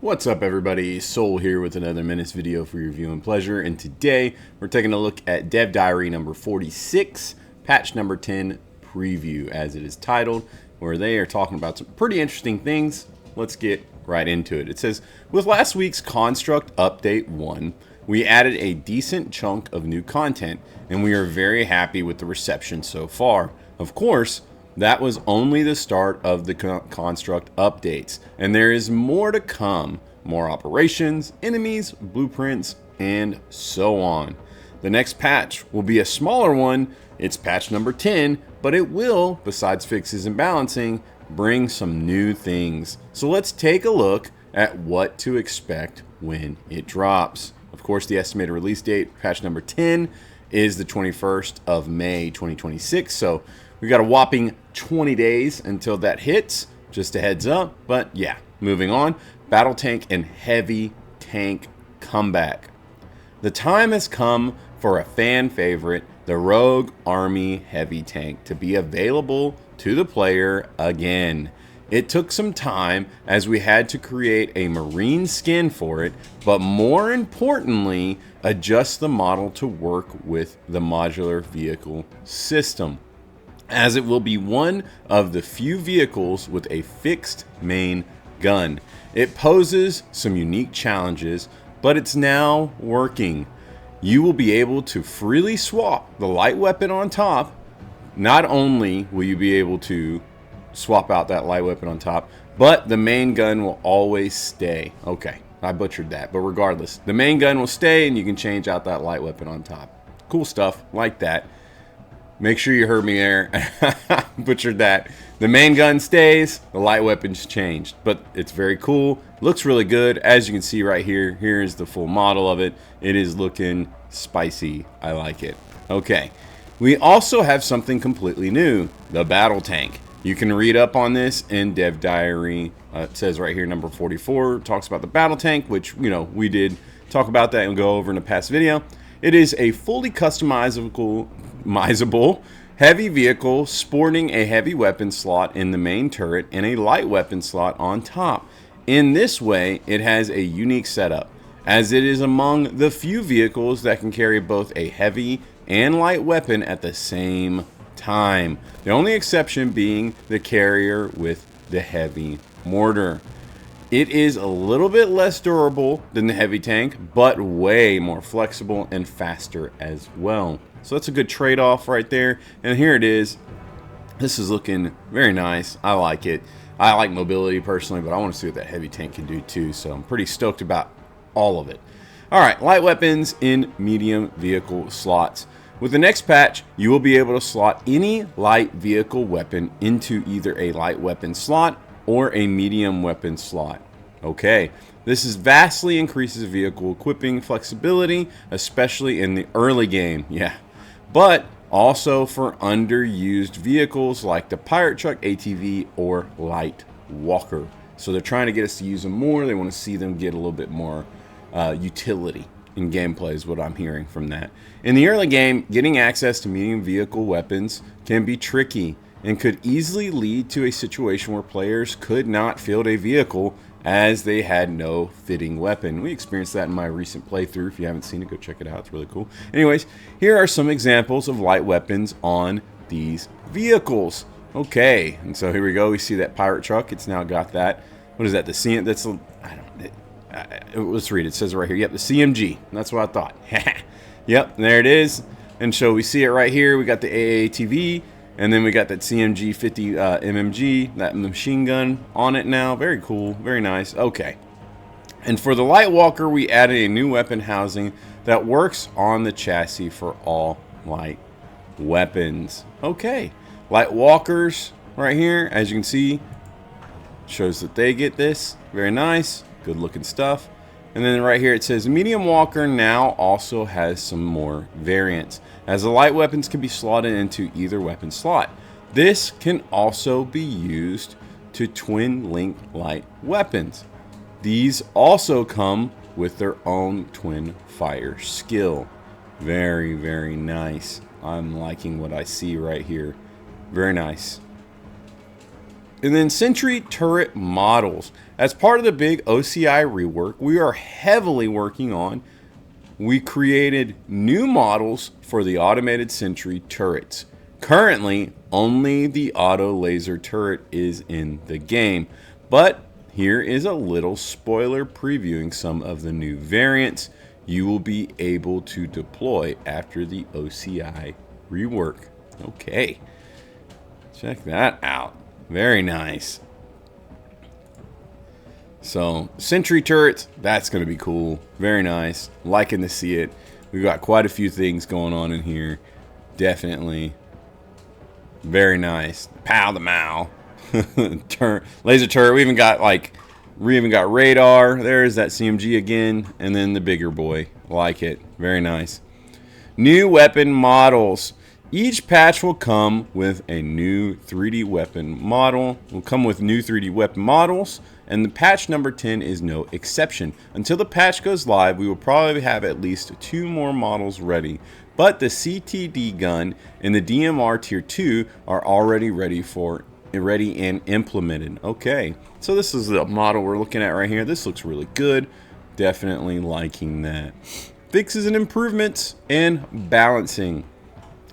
What's up everybody, Soul here with another Menace video for your viewing pleasure, and today we're taking a look at Dev Diary number 46, patch number 10 preview as it is titled, where they are talking about some pretty interesting things. Let's get right into it. It says, with last week's Construct Update 1, we added a decent chunk of new content, and we are very happy with the reception so far. Of course, that was only the start of the Construct updates, and there is more to come. More operations, enemies, blueprints, and so on. The next patch will be a smaller one. It's patch number 10, but it will, besides fixes and balancing, bring some new things. So let's take a look at what to expect when it drops. Of course, the estimated release date, patch number 10, is the 21st of May 2026. So we got a whopping 20 days until that hits, just a heads up. But yeah, moving on. Battle tank and heavy tank comeback. The time has come for a fan favorite, the Rogue Army heavy tank, to be available to the player again. It took some time as we had to create a marine skin for it, but more importantly, adjust the model to work with the modular vehicle system, as it will be one of the few vehicles with a fixed main gun. It poses some unique challenges, but it's now working. You will be able to freely swap the light weapon on top. Not only will you be able to swap out that light weapon on top, but the main gun will always stay. Okay, I butchered that, but regardless, the main gun will stay and you can change out that light weapon on top. Cool stuff like that. Make sure you heard me there. Butchered that. The main gun stays, the light weapon's changed, but it's very cool. Looks really good. As you can see right here, here's the full model of it. It is looking spicy. I like it. Okay, we also have something completely new, the battle tank. You can read up on this in Dev Diary. It says right here, number 44, talks about the battle tank, which, you know, we did talk about that and go over in a past video. It is a fully customizable heavy vehicle sporting a heavy weapon slot in the main turret and a light weapon slot on top. In this way, it has a unique setup, as it is among the few vehicles that can carry both a heavy and light weapon at the same time. The only exception being the carrier with the heavy mortar. It is a little bit less durable than the heavy tank, but way more flexible and faster as well. So that's a good trade-off right there. And here it is. This is looking very nice. I like it. I like mobility personally, but I want to see what that heavy tank can do too. So I'm pretty stoked about all of it. All right, light weapons in medium vehicle slots. With the next patch, you will be able to slot any light vehicle weapon into either a light weapon slot or a medium weapon slot. Okay, this is vastly increases vehicle equipping flexibility, especially in the early game, yeah. But also for underused vehicles like the Pirate Truck, ATV, or Light Walker. So they're trying to get us to use them more. They want to see them get a little bit more utility in gameplay is what I'm hearing from that. In the early game, getting access to medium vehicle weapons can be tricky and could easily lead to a situation where players could not field a vehicle as they had no fitting weapon. We experienced that in my recent playthrough. If you haven't seen it, go check it out. It's really cool. Anyways, here are some examples of light weapons on these vehicles. Okay, and so here we go. We see that pirate truck. It's now got that. What is that? The CM? That's let's read it. It says right here. Yep, the CMG. That's what I thought. Yep, there it is. And so we see it right here. We got the AATV. And then we got that CMG 50 MMG, that machine gun on it now. Very cool, very nice. Okay. And for the Light Walker, we added a new weapon housing that works on the chassis for all light weapons. Okay. Light Walkers right here, as you can see, shows that they get this. Very nice, good looking stuff. And then right here it says Medium Walker now also has some more variants, as the light weapons can be slotted into either weapon slot. This can also be used to twin link light weapons. These also come with their own twin fire skill. Very, very nice. I'm liking what I see right here. Very nice. And then Sentry turret models. As part of the big OCI rework we are heavily working on, we created new models for the automated Sentry turrets. Currently, only the auto laser turret is in the game, but here is a little spoiler previewing some of the new variants you will be able to deploy after the OCI rework. Okay, check that out. Very nice. So, Sentry turrets, that's going to be cool. Very nice. Liking to see it. We've got quite a few things going on in here. Definitely. Very nice. Pow the mow. Laser turret. We even got radar. There's that CMG again. And then the bigger boy. Like it. Very nice. New weapon models. Each patch will come with a new 3D weapon model. Will come with new 3D weapon models, and the patch number 10 is no exception. Until the patch goes live, we will probably have at least 2 more models ready. But the CTD gun and the DMR Tier 2 are already ready and implemented. Okay, so this is the model we're looking at right here. This looks really good. Definitely liking that. Fixes and improvements and balancing.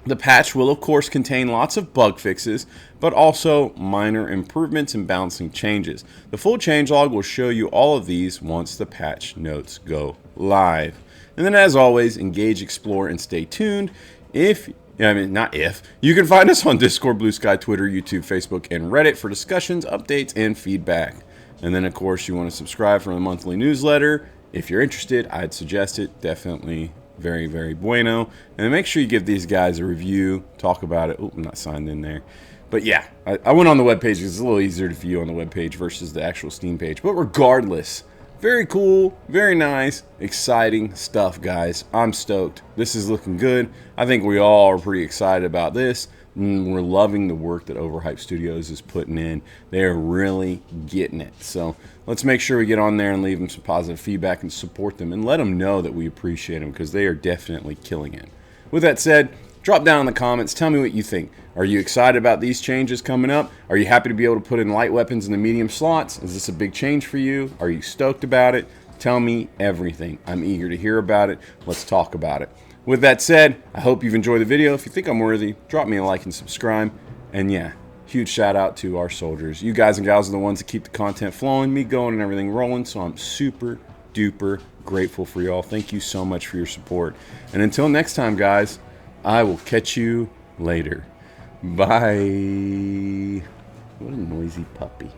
The patch will of course contain lots of bug fixes, but also minor improvements and balancing changes. The full changelog will show you all of these once the patch notes go live. And then as always, engage, explore, and stay tuned. You can find us on Discord, Blue Sky, Twitter, YouTube, Facebook, and Reddit for discussions, updates, and feedback. And then of course you want to subscribe for the monthly newsletter. If you're interested, I'd suggest it. Definitely very, very bueno. And make sure you give these guys a review, talk about it. Oh, I'm not signed in there. But yeah, I went on the webpage because it's a little easier to view on the webpage versus the actual Steam page. But regardless, very cool, very nice, exciting stuff, guys. I'm stoked. This is looking good. I think we all are pretty excited about this. We're loving the work that Overhyped Studios is putting in. They're really getting it. So let's make sure we get on there and leave them some positive feedback and support them and let them know that we appreciate them because they are definitely killing it. With that said, drop down in the comments. Tell me what you think. Are you excited about these changes coming up? Are you happy to be able to put in light weapons in the medium slots? Is this a big change for you? Are you stoked about it? Tell me everything. I'm eager to hear about it. Let's talk about it. With that said, I hope you've enjoyed the video. If you think I'm worthy, drop me a like and subscribe. And yeah, huge shout out to our soldiers. You guys and gals are the ones that keep the content flowing, me going, and everything rolling. So I'm super duper grateful for y'all. Thank you so much for your support. And until next time, guys, I will catch you later. Bye. What a noisy puppy.